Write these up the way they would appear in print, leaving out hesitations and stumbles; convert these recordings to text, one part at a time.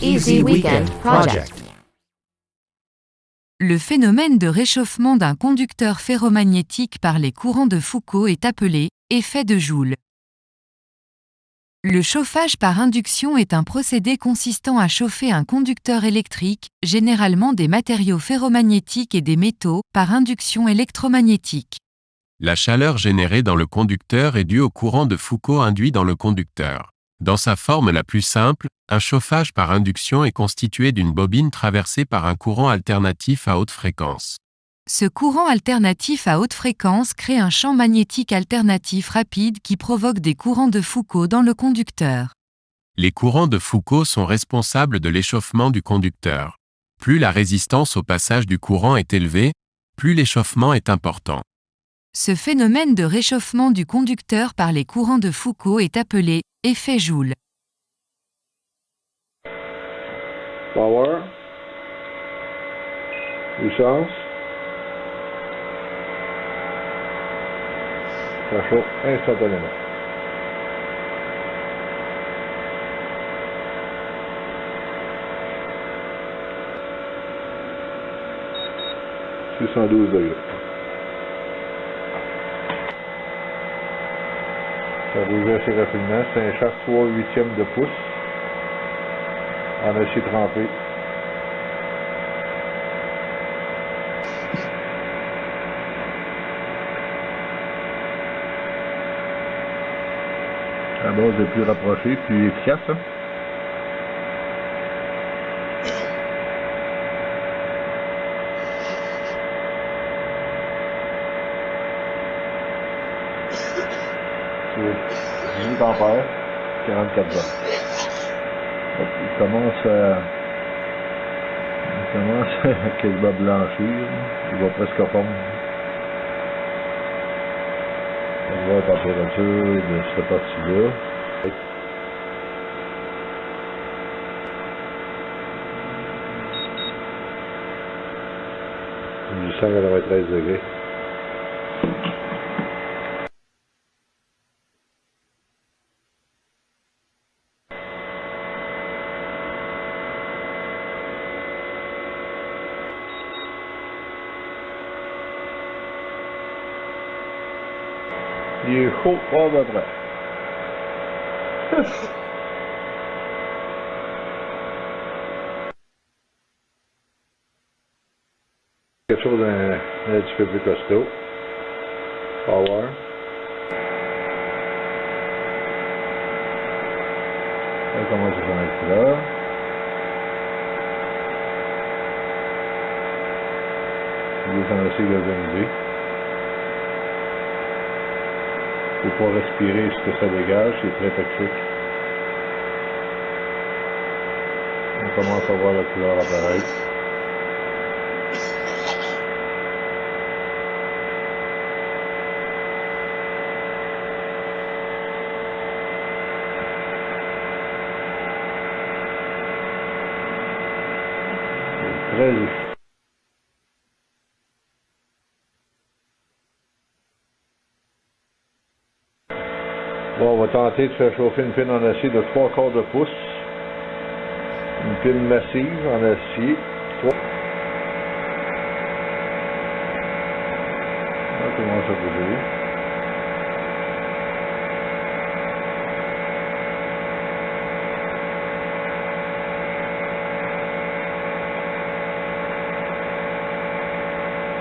Easy Weekend Project. Le phénomène de réchauffement d'un conducteur ferromagnétique par les courants de Foucault est appelé effet de Joule. Le chauffage par induction est un procédé consistant à chauffer un conducteur électrique, généralement des matériaux ferromagnétiques et des métaux, par induction électromagnétique. La chaleur générée dans le conducteur est due au courant de Foucault induit dans le conducteur. Dans sa forme la plus simple, un chauffage par induction est constitué d'une bobine traversée par un courant alternatif à haute fréquence. Ce courant alternatif à haute fréquence crée un champ magnétique alternatif rapide qui provoque des courants de Foucault dans le conducteur. Les courants de Foucault sont responsables de l'échauffement du conducteur. Plus la résistance au passage du courant est élevée, plus l'échauffement est important. Ce phénomène de réchauffement du conducteur par les courants de Foucault est appelé effet Joule. Power. Puissance. Ça chauffe instantanément. « 612 degrés. Ça bougeait assez rapidement. C'est un shaft 3/8 de pouce en acier trempé. La base est plus rapprochée, plus efficace. Hein? C'est 18 ampères, 44 volts. Il commence à quasiment blanchir. Il va presque fondre. On voit la température de cette partie-là. Du 193 degrés. Il est chaud, pas de près. Quelque chose d'un petit peu plus costaud. Power. On commence à faire là. Il est assez galvanisé. Il ne faut pas respirer ce que ça dégage, c'est très toxique. On commence à voir la couleur apparaître. C'est très efficace. Bon, on va tenter de faire chauffer une pine en acier de 3/4 de pouce. Une pine massive en acier. On commence à bouger.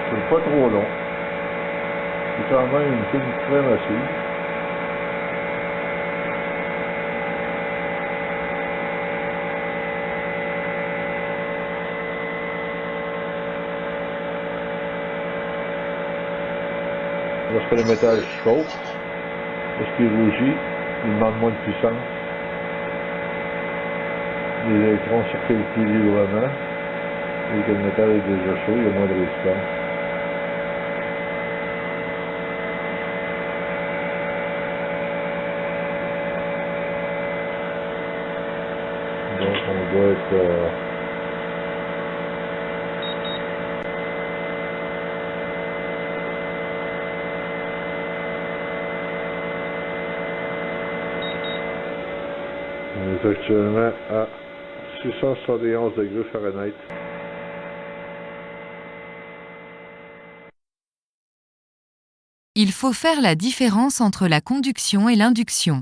C'est pas trop long. C'est quand même une pine très massive. Lorsque le métal chauffe, lorsqu'il rougit, il demande moins de puissance. Les électrons circulent plus librement. Et que le métal est déjà chaud, il y a moins de résistance. Donc on doit être... On est actuellement à 671 degrés Fahrenheit. Il faut faire la différence entre la conduction et l'induction.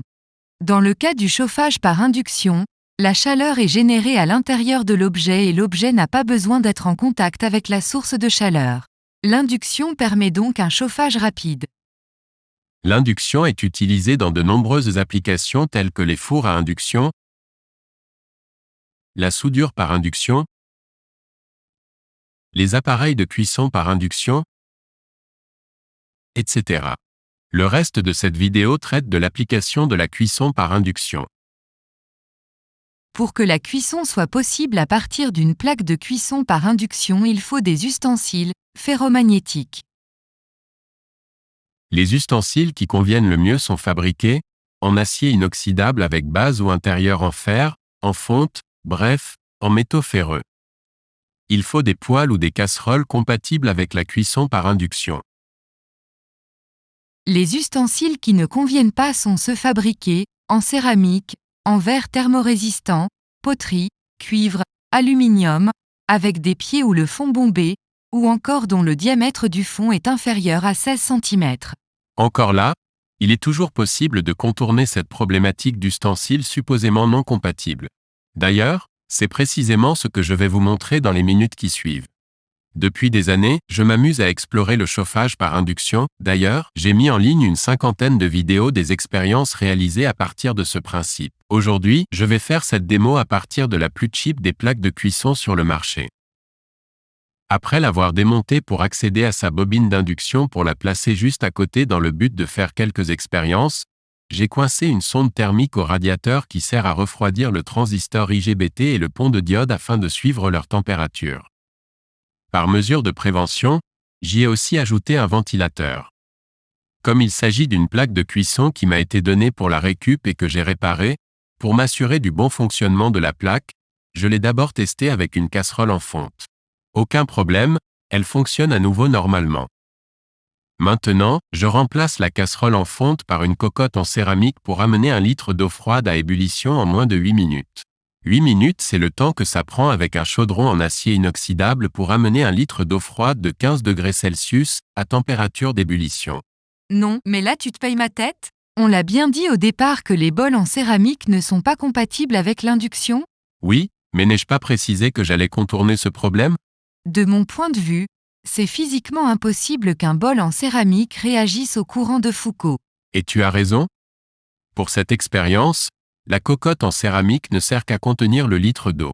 Dans le cas du chauffage par induction, la chaleur est générée à l'intérieur de l'objet et l'objet n'a pas besoin d'être en contact avec la source de chaleur. L'induction permet donc un chauffage rapide. L'induction est utilisée dans de nombreuses applications telles que les fours à induction, la soudure par induction, les appareils de cuisson par induction, etc. Le reste de cette vidéo traite de l'application de la cuisson par induction. Pour que la cuisson soit possible à partir d'une plaque de cuisson par induction, il faut des ustensiles ferromagnétiques. Les ustensiles qui conviennent le mieux sont fabriqués en acier inoxydable avec base ou intérieur en fer, en fonte, bref, en métaux ferreux. Il faut des poêles ou des casseroles compatibles avec la cuisson par induction. Les ustensiles qui ne conviennent pas sont ceux fabriqués en céramique, en verre thermorésistant, poterie, cuivre, aluminium, avec des pieds ou le fond bombé, ou encore dont le diamètre du fond est inférieur à 16 cm. Encore là, il est toujours possible de contourner cette problématique d'ustensiles supposément non compatibles. D'ailleurs, c'est précisément ce que je vais vous montrer dans les minutes qui suivent. Depuis des années, je m'amuse à explorer le chauffage par induction. D'ailleurs, j'ai mis en ligne une 50aine de vidéos des expériences réalisées à partir de ce principe. Aujourd'hui, je vais faire cette démo à partir de la plus cheap des plaques de cuisson sur le marché. Après l'avoir démontée pour accéder à sa bobine d'induction pour la placer juste à côté dans le but de faire quelques expériences, j'ai coincé une sonde thermique au radiateur qui sert à refroidir le transistor IGBT et le pont de diode afin de suivre leur température. Par mesure de prévention, j'y ai aussi ajouté un ventilateur. Comme il s'agit d'une plaque de cuisson qui m'a été donnée pour la récup et que j'ai réparée, pour m'assurer du bon fonctionnement de la plaque, je l'ai d'abord testée avec une casserole en fonte. Aucun problème, elle fonctionne à nouveau normalement. Maintenant, je remplace la casserole en fonte par une cocotte en céramique pour amener 1 litre d'eau froide à ébullition en moins de 8 minutes. 8 minutes, c'est le temps que ça prend avec un chaudron en acier inoxydable pour amener 1 litre d'eau froide de 15 degrés Celsius à température d'ébullition. Non, mais là tu te payes ma tête? On l'a bien dit au départ que les bols en céramique ne sont pas compatibles avec l'induction? Oui, mais n'ai-je pas précisé que j'allais contourner ce problème? De mon point de vue, c'est physiquement impossible qu'un bol en céramique réagisse au courant de Foucault. Et tu as raison. Pour cette expérience, la cocotte en céramique ne sert qu'à contenir le litre d'eau.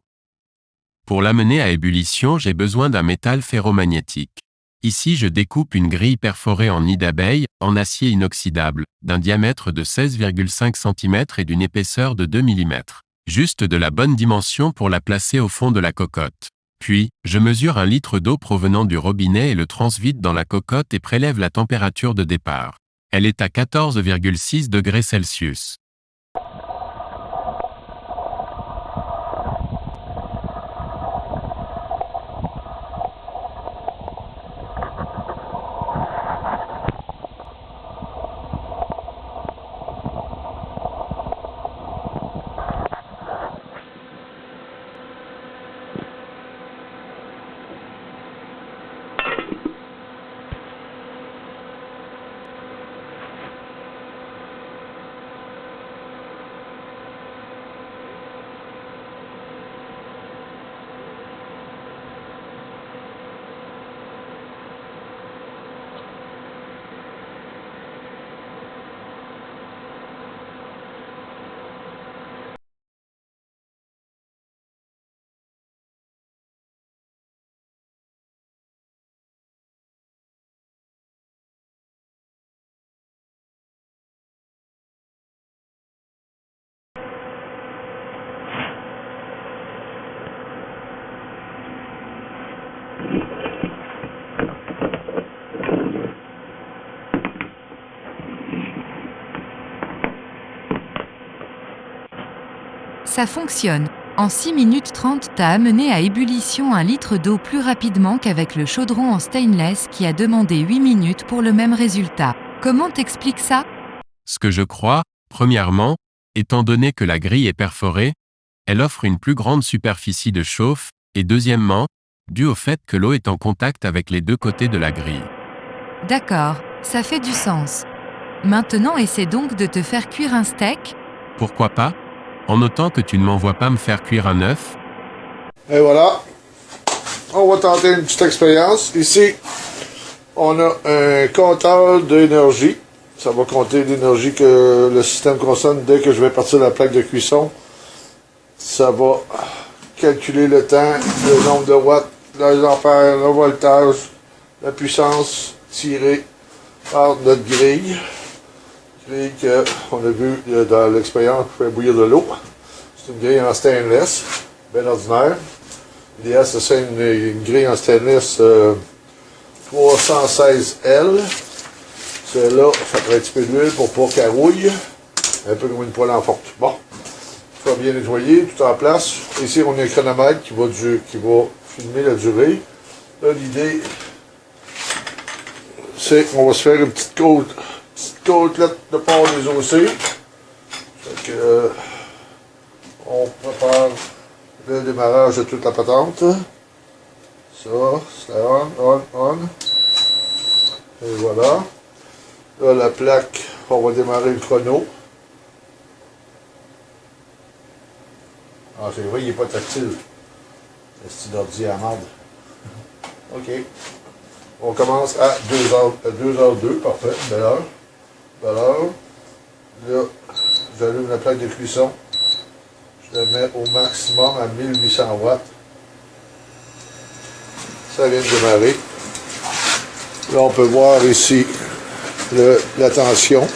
Pour l'amener à ébullition, j'ai besoin d'un métal ferromagnétique. Ici, je découpe une grille perforée en nid d'abeille, en acier inoxydable, d'un diamètre de 16,5 cm et d'une épaisseur de 2 mm. Juste de la bonne dimension pour la placer au fond de la cocotte. Puis, je mesure 1 litre d'eau provenant du robinet et le transvide dans la cocotte et prélève la température de départ. Elle est à 14,6 degrés Celsius. Ça fonctionne. En 6 minutes 30, t'as amené à ébullition 1 litre d'eau plus rapidement qu'avec le chaudron en stainless qui a demandé 8 minutes pour le même résultat. Comment t'expliques ça? Ce que je crois, premièrement, étant donné que la grille est perforée, Elle offre une plus grande superficie de chauffe, et deuxièmement, dû au fait que l'eau est en contact avec les deux côtés de la grille. D'accord, ça fait du sens. Maintenant essaie donc de te faire cuire un steak. Pourquoi pas? En notant que tu ne m'envoies pas me faire cuire un œuf? Et voilà. On va tenter une petite expérience. Ici, on a un compteur d'énergie. Ça va compter l'énergie que le système consomme dès que je vais partir la plaque de cuisson. Ça va calculer le temps, le nombre de watts, les ampères, le voltage, la puissance tirée par notre grille. Grille qu'on a vu dans l'expérience qui fait bouillir de l'eau. C'est une grille en stainless, bien ordinaire. L'idéal, c'est une grille en stainless 316L. Celle-là, ça prend un petit peu d'huile pour pas qu'elle rouille. Un peu comme une poêle en forte. Bon. Tout va bien nettoyer, tout en place. Ici, on a un chronomètre qui va filmer la durée. Là, l'idée, c'est qu'on va se faire une petite côtelette de porc désossé. Fait que, on prépare le démarrage de toute la patente. Ça, c'est on. Et voilà. Là, la plaque, on va démarrer le chrono. Ah, c'est vrai, il n'est pas tactile. Le style d'ordi à merde. OK. On commence à 2h02, parfait, belle heure. Belle heure. Là, j'allume la plaque de cuisson. Je le mets au maximum à 1800 watts. Ça vient de démarrer. Là, on peut voir ici la tension.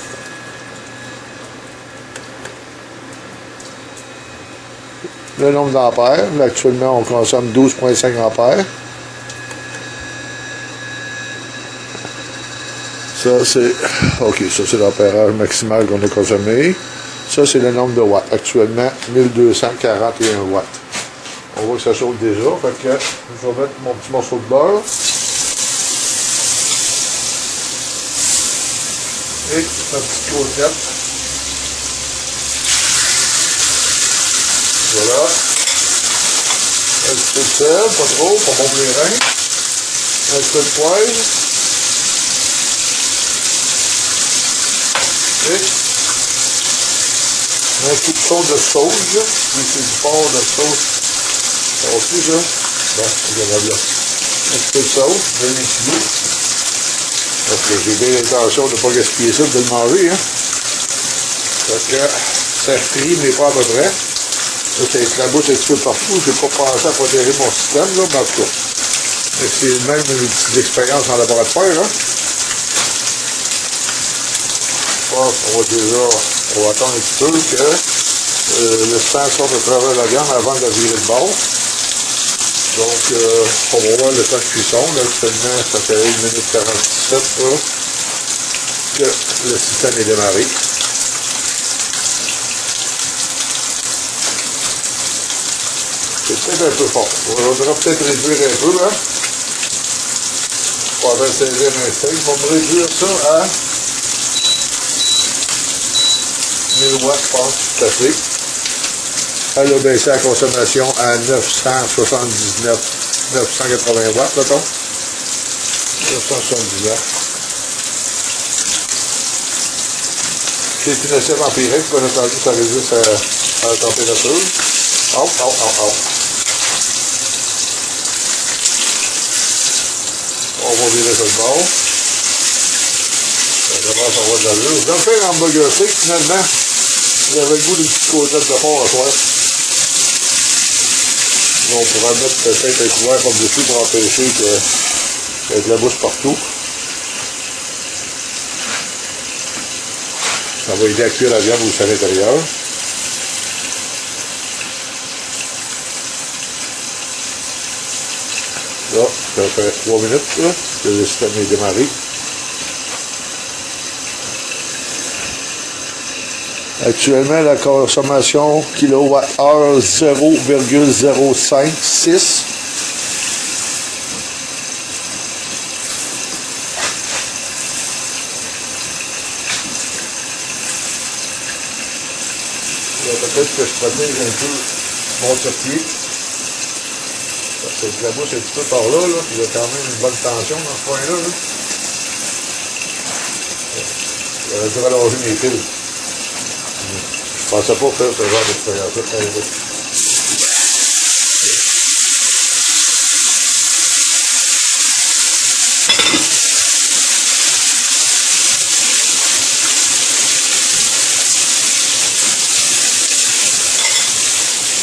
Le nombre d'ampères. Là, actuellement, on consomme 12,5 ampères. Ça, c'est... OK, ça, c'est l'ampérage maximal qu'on a consommé. Ça, c'est le nombre de watts. Actuellement, 1241 watts. On voit que ça chauffe déjà. Fait que je vais mettre mon petit morceau de beurre. Et ma petite côtelette. Voilà. Un petit peu de sel, pas trop, pour monter les reins. Un petit peu de poivre. Et un soupçon de sauge. Oui, c'est du porc de sauce. Ça aussi, ça. Bon, ça va bien. Un petit peu de sauce, de l'équilibre. Parce que j'ai bien l'intention de ne pas gaspiller ça, de le manger, hein. Fait que ça frit, mais pas à peu près. Ça, ça éclabousse un petit peu partout. J'ai pas pensé à protéger mon système, là, mais en tout cas. C'est même une petite expérience en laboratoire, hein. On va attendre un petit peu que le sang sorte à travers la viande avant de la virer de bord. Donc, on va voir le temps de cuisson. Là, actuellement, ça fait 1 minute 47 là, que le système est démarré. C'est peut-être un peu fort. On devrait peut-être réduire un peu, là. Pour avoir saisir un steak. On va me réduire ça à 1000 watts, je pense, tout à fait. Elle a baissé la consommation à 980 watts, mettons. 979. C'est une assiette empirique, bien entendu, ça résiste à la température. Oh. On va virer ça de bord. Ça va de l'allure. Je vais faire un hamburger steak, finalement. J'avais le goût d'une petite côtelette de porc à soir. On pourrait mettre peut-être un couvert par-dessus pour empêcher qu'il y ait de la bouche partout. Ça va aider à cuire la viande aussi à l'intérieur. Là, ça fait 3 minutes là, que le système est démarré. Actuellement, la consommation kWh 0,056. Peut-être que je protège un peu mon tire-pied. Parce que la bouche est un petit peu par là, puis il y a quand même une bonne tension dans ce point-là. Là. J'aurais dû rallonger mes piles. Je pensais pas faire ce genre d'expérience-là.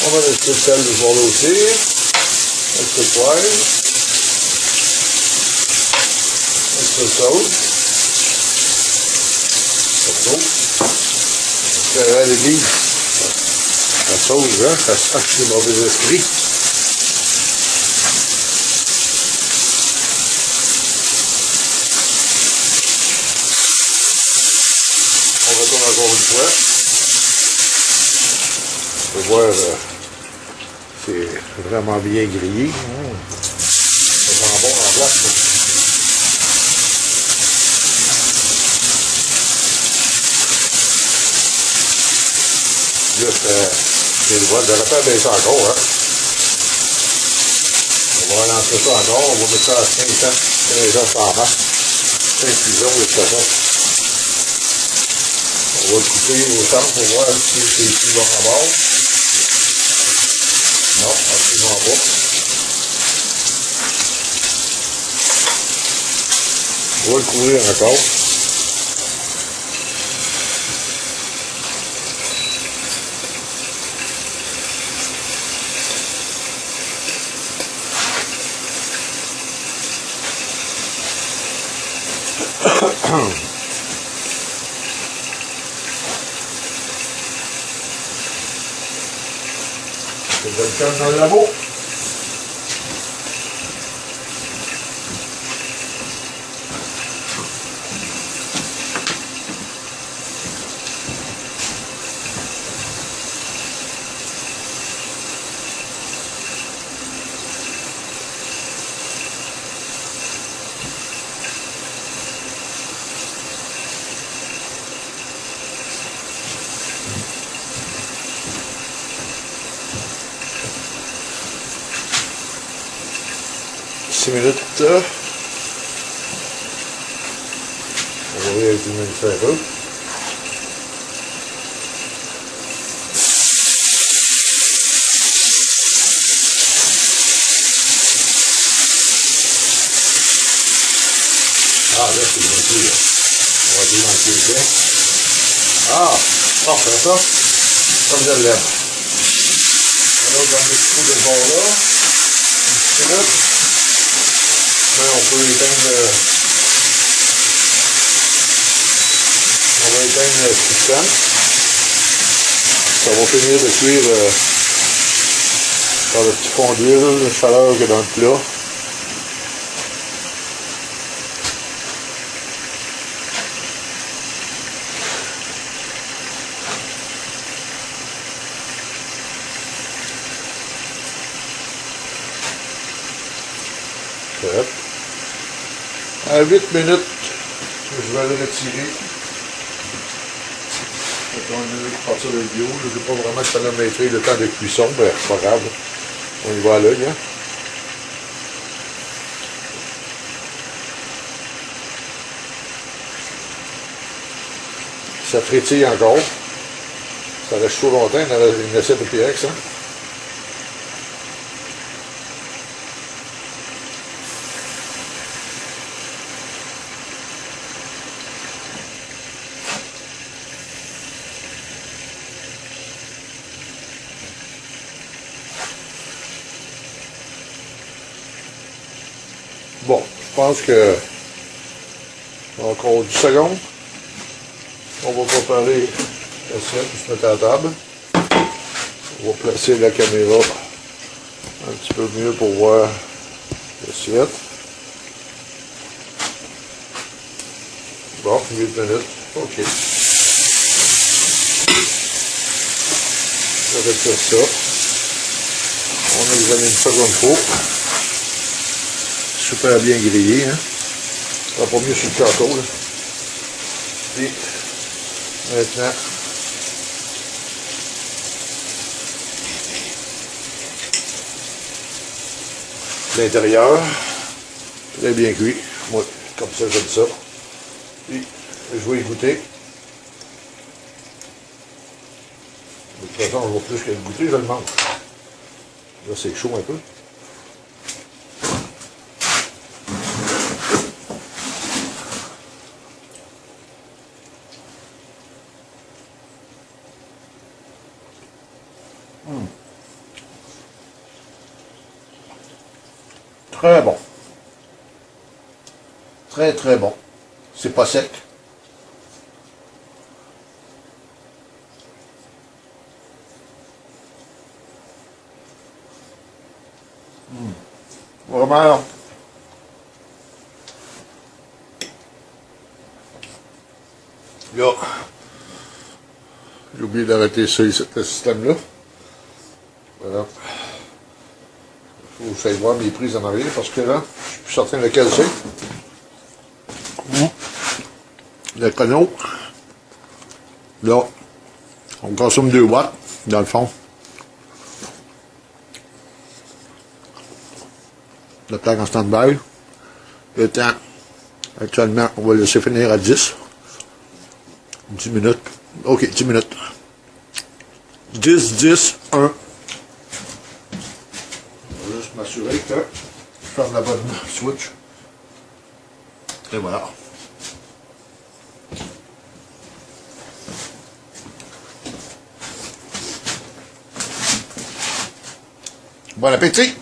On va laisser le sel de bord aussi. Un petit peu de poivre. Un petit peu de sauce. À l'église, la sauce, hein, ça sache les mauvais esprits. On retourne encore une fois. On peut voir, c'est vraiment bien grillé. C'est vraiment bon en place. Juste, j'ai le droit de refaire baisser encore, hein. On va relancer ça encore, on va mettre ça à 5 ans, 15 ans par masse. 5 cuisons, de toute façon. On va le couper au centre pour voir si c'est plus bon à bord. Non, absolument pas. On va le couvrir encore. C'est le calme dans le labo. Minutes. On va réactiver le fer. Ah, là, c'est bien plus, là. On va démanquer le pain. Ah, parfait, ça. Comme je l'aime. Alors, dans le petit coup de bord là. Une petite minute. On peut éteindre on va éteindre le système. Ça va finir de cuire par le petit fond d'huile, la chaleur qu'il y a dans le plat. Prêt. À 8 minutes, je vais le retirer. On va partir le bio. Je ne sais pas vraiment chronométrer le temps de cuisson, mais c'est pas grave. On y va à l'œil. Hein? Ça frétille encore. Ça reste chaud longtemps. Il y a une assiette de PX. Hein? Bon, je pense que encore 10 secondes. On va préparer l'assiette et se mettre à la table. On va placer la caméra un petit peu mieux pour voir l'assiette. Bon, 8 minutes. OK. Je vais faire ça. On examine ça comme il faut. Super bien grillé, hein. Ça va pas mieux sur le charcoal, là. Puis, maintenant, l'intérieur. Très bien cuit. Moi, comme ça, j'aime ça. Puis, je vais y goûter. De toute façon, je vais plus que le goûter, je le mange. Là, c'est chaud un peu. Très bon. Très, très bon. C'est pas sec. Vraiment. Là, j'ai oublié d'arrêter ça, ce système-là. Voilà. Il faut que j'aille voir mes prises en arrière parce que là, je suis plus certain de lequel c'est. Le canot. Là, on consomme 2 watts, dans le fond. Le temps en stand-by. Le temps, actuellement, on va le laisser finir à 10. 10 minutes. OK, 10 minutes. 10, 10, 1. Je vais juste m'assurer que je ferme la bonne switch. Et voilà. Bon appétit!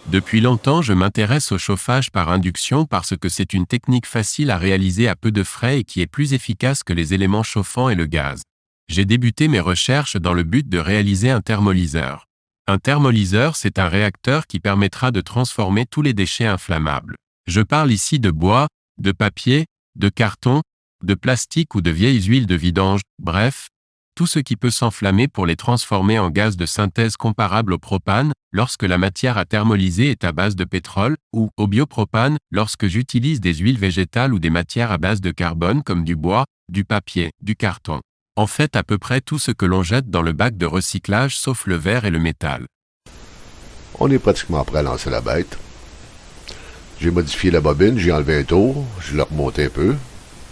Depuis longtemps, je m'intéresse au chauffage par induction parce que c'est une technique facile à réaliser à peu de frais et qui est plus efficace que les éléments chauffants et le gaz. J'ai débuté mes recherches dans le but de réaliser un thermolyseur. Un thermolyseur, c'est un réacteur qui permettra de transformer tous les déchets inflammables. Je parle ici de bois, de papier, de carton, de plastique ou de vieilles huiles de vidange, bref, tout ce qui peut s'enflammer pour les transformer en gaz de synthèse comparable au propane, lorsque la matière à thermolyser est à base de pétrole, ou au biopropane, lorsque j'utilise des huiles végétales ou des matières à base de carbone comme du bois, du papier, du carton. En fait, à peu près tout ce que l'on jette dans le bac de recyclage sauf le verre et le métal. On est pratiquement prêt à lancer la bête. J'ai modifié la bobine, j'ai enlevé un tour, je l'ai remonté un peu,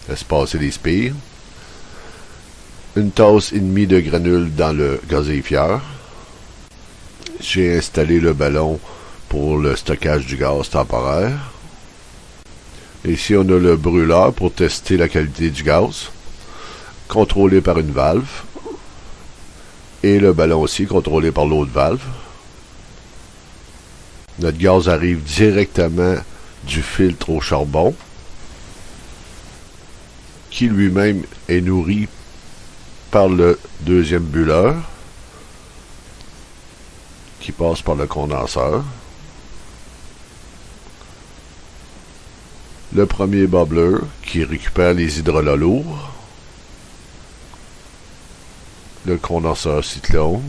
laisse passer les spires. Une tasse et demie de granules dans le gazéifieur. J'ai installé le ballon pour le stockage du gaz temporaire. Ici, on a le brûleur pour tester la qualité du gaz, contrôlé par une valve. Et le ballon aussi, contrôlé par l'autre valve. Notre gaz arrive directement du filtre au charbon, qui lui-même est nourri par le deuxième bulleur, qui passe par le condenseur. Le premier bubbler, qui récupère les hydrolats lourds. Le condenseur cyclone.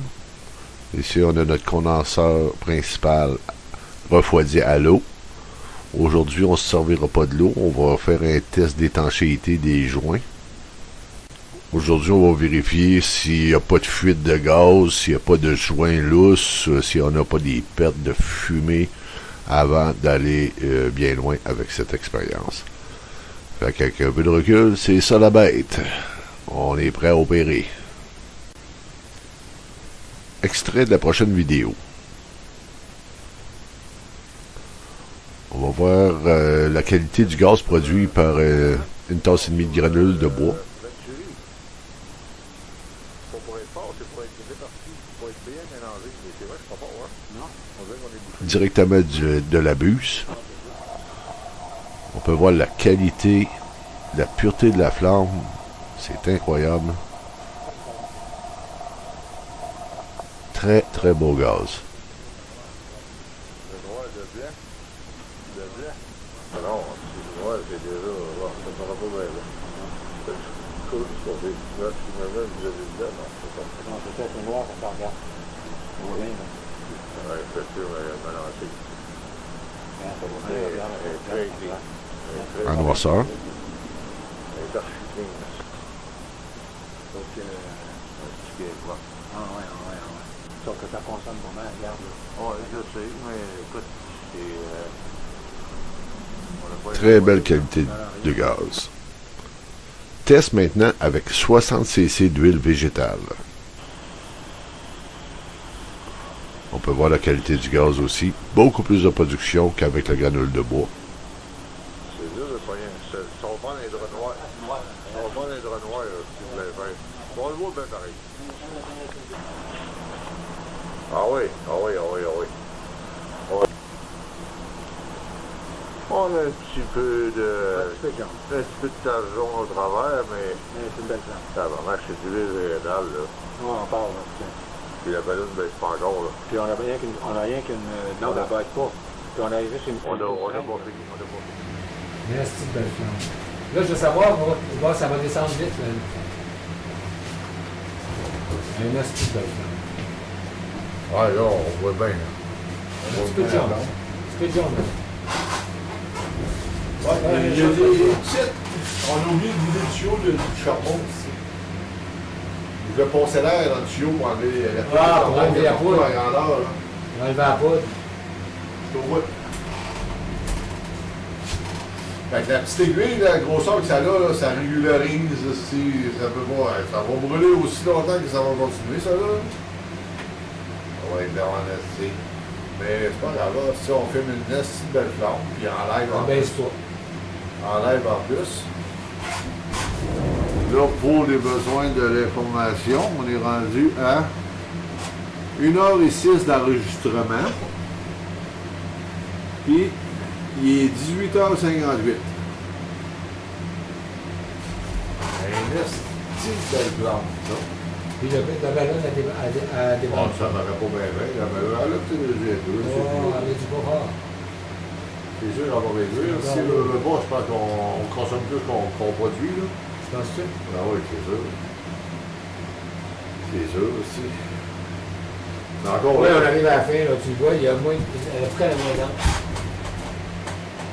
Ici, on a notre condenseur principal refroidi à l'eau. Aujourd'hui, on ne se servira pas de l'eau. On va faire un test d'étanchéité des joints. Aujourd'hui, on va vérifier s'il n'y a pas de fuite de gaz, s'il n'y a pas de joint lousse, s'il n'y en a pas des pertes de fumée avant d'aller bien loin avec cette expérience. Fait qu'avec un peu de recul, c'est ça la bête. On est prêt à opérer. Extrait de la prochaine vidéo. On va voir la qualité du gaz produit par une tasse et demie de granules de bois. Directement de la buse. On peut voir la qualité, la pureté de la flamme. C'est incroyable. Très, très beau gaz. En noirceur. Sauf que ça consomme vraiment, regarde. Oui, je sais, mais écoute, c'est... Très belle qualité de gaz. Test maintenant avec 60 cc d'huile végétale. On peut voir la qualité du gaz aussi. Beaucoup plus de production qu'avec la granule de bois. C'est dur de pogner un seul. Ça va prendre un drap noir. Ça va prendre un drap noir, si vous voulez faire. Bon, on le voit bien pareil. Ah oui, ah oui, ah oui, ah oui. On a un petit peu de... Un petit peu de tache jaune au travers, mais... C'est une belle plante. Ça va marcher, c'est du l'huile végétale, là. Ouais, on parle, là. Puis la ballonne ne baisse pas encore, là. Puis on a rien qu'une... Non, elle baisse pas. Puis on a juste une... On a pas fini, on a pas fini. Mais c'est une belle plante. Là, je veux savoir, voir, ça va descendre vite, là. Un asti de belle plante. Ouais, là, on voit bien, là. Un petit peu de jaune. Un petit peu de jaune, là. Ouais, il y a des petites. On a oublié de vider le tuyau du charbon ici. Je vais poncer l'air dans le tuyau pour enlever la poudre. Ah, pour enlever la poudre. À grandeur, là. On va enlever la poudre. Je te vois. Fait que la petite aiguille, la grosseur que ça a, là, ça régularise aussi. Ça peut pas. Ça va brûler aussi longtemps que ça va continuer, ça là. Ça va être là en esti. Mais c'est pas grave, là. Si on filme une esti de belle flamme, puis enlève en On baisse pas. enlève en plus. Là, pour les besoins de l'information, on est rendu à 1h06 d'enregistrement. Puis, il est 18h58. Un esti de belle plante, ça. Puis la ballonne a Bon, débranché. ça m'aurait pas bien bien. La ballonne, elle a peut-être réduit un peu. Oh, elle est du pas fort. C'est sûr, on va réduire. Si le bas, je pense qu'on consomme plus qu'on produit, là. Penses-tu? Ah oui, c'est sûr. C'est sûr aussi. Mais encore Oui, on là. arrive à la fin, là, tu vois, il y a moins. Elle a pris la moins d'âme.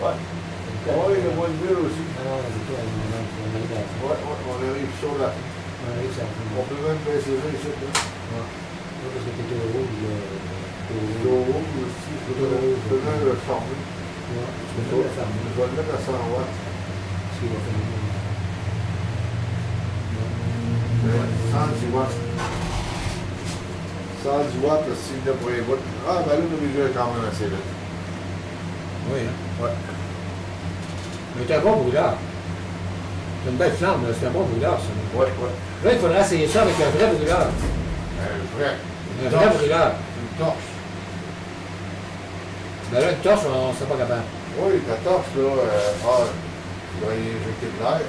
Ouais. Oui, il y a moins de ville aussi. Ah non, c'est pas la moins d'âme. On arrive à la fin. Ouais, on arrive sur la. On arrive à la fin. On peut même baisser ça ici, là. Ouais. Là, parce que t'es au rouge, là. L'eau rouge aussi, je peux même le former. Ouais, tu peux pas la fermer. Je vais le mettre à 100 watts. Parce qu'il va faire le 110 watts. 110 watts, là, s'il y en a pour un bout. Ah, ben là, nous réduire quand même assez vite. Oui, hein. Ouais. Mais c'est un bon brûleur. C'est une belle flamme, là. C'est un bon brûleur, ça. Ouais, ouais. Là, il faudra essayer ça avec un vrai brûleur. Vrai. Un vrai brûleur. Une torche. Ben là, une torche, on ne serait pas capable. Oui, ta torche, là, il va y injecter de l'air.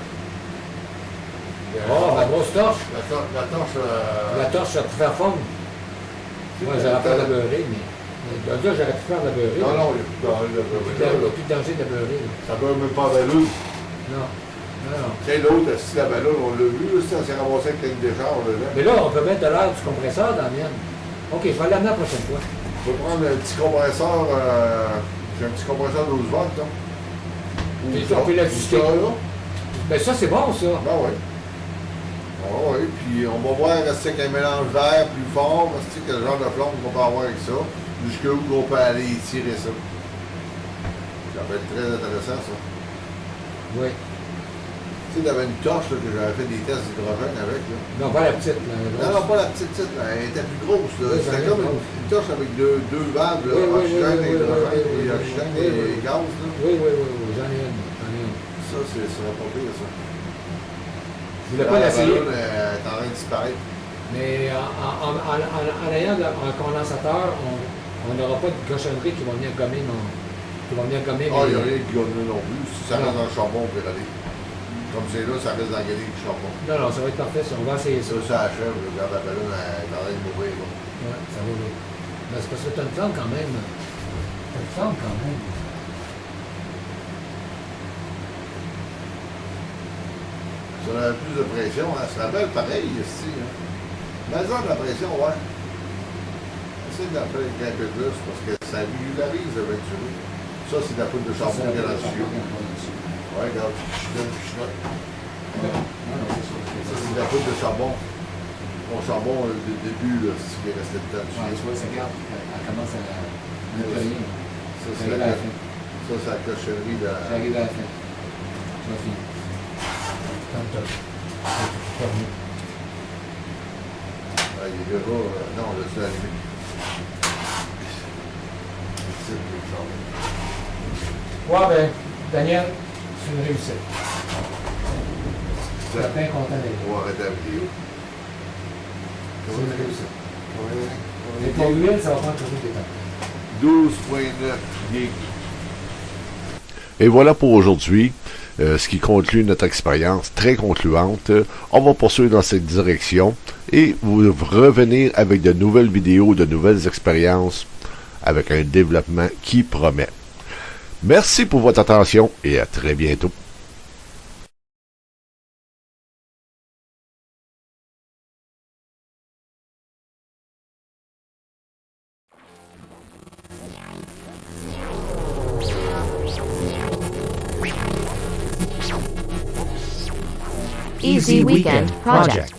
Oh, ma grosse torche. La torche, La torche, ça peut faire fondre. Moi, j'aurais peur de la beurrer, mais. Là, j'aurais pu faire de la beurrer. Non, non, il n'y a plus de danger de Il n'y beurrer. a plus de danger de la beurrer. Là. Ça beurre même pas à ballon. Non. Non, non. Tiens, l'autre, si la ballon, on l'a vu, là, si on s'est ramassé avec une décharge dedans. Mais là, on peut mettre de l'air du compresseur dans la mienne. OK, je vais l'amener la prochaine fois. On peut prendre un petit compresseur, j'ai un petit compresseur 12 volts, là. Puis on peut l'ajuster. Là. Ben ça, c'est bon, ça. Ben oui. Ah oui, puis on va voir rester avec un mélange d'air plus fort, rester quel genre de flamme qu'on peut avoir avec ça, jusqu'où on peut aller tirer ça. Ça va être très intéressant, ça. Oui. Tu sais, t'avais une torche là, que j'avais fait des tests d'hydrogène avec. Là. Non, pas la petite. Là, Non, non, pas la petite, là, elle était plus grosse. Là. Oui, C'était j'en ai comme une une torche avec deux valves, là, Oui, oui, oxygène oui, et hydrogène, oui, et oxygène oui, oui. et gaz. Là. Oui, oui, oui, oui, j'en ai une. J'en ai une. Ça, c'est pas pire, ça. Je voulais pas l'essayer. La ballonne est en train de disparaître. Mais en ayant un condensateur, on n'aura pas de cochonnerie qui va venir gommer mon. Qui va venir gommer Ah, il n'y a mes- rien qui gagne non plus. Si ça reste dans le charbon, on peut y aller. Comme c'est là, ça reste dans la galerie du charbon. Non, non, ça va être parfait, ça. On va essayer ça. Ça, ça achève. Regarde, la ballonne elle est en train de mourir. Là. Ouais, ça va bien. Mais c'est parce que t'as une plante quand même. T'as une plante quand même. Si on avait plus de pression, elle se rappelle pareil ici. Hein. Mais ça, de la pression, ouais. Essaye d'en faire un peu plus parce que ça régularise le venturi. Ça, c'est de la poudre de charbon qu'il y a dans le tuyau. Ouais, regarde, je note. Ça, c'est de la poudre de charbon. On s'en va le début, là, ce qui est resté dedans. Ouais, tu vois, ça garde, elle commence à ne plus rien. Ça, Ça arrive à la fin. Ça, c'est la cochonnerie de la... J'arrive à la fin. Ça finit. Comme ça. Ah, il est là, non, là, c'est allumé. Ouais, ben, Daniel, c'est une réussite. Je suis bien content d'être là. On va arrêter la vidéo. C'est une réussite. Et pour l'huile, ça va prendre toujours des temps. 12.9 gigs. Et voilà pour aujourd'hui, ce qui conclut notre expérience très concluante. On va poursuivre dans cette direction et vous revenir avec de nouvelles vidéos, de nouvelles expériences, avec un développement qui promet. Merci pour votre attention et à très bientôt. Easy Weekend Project.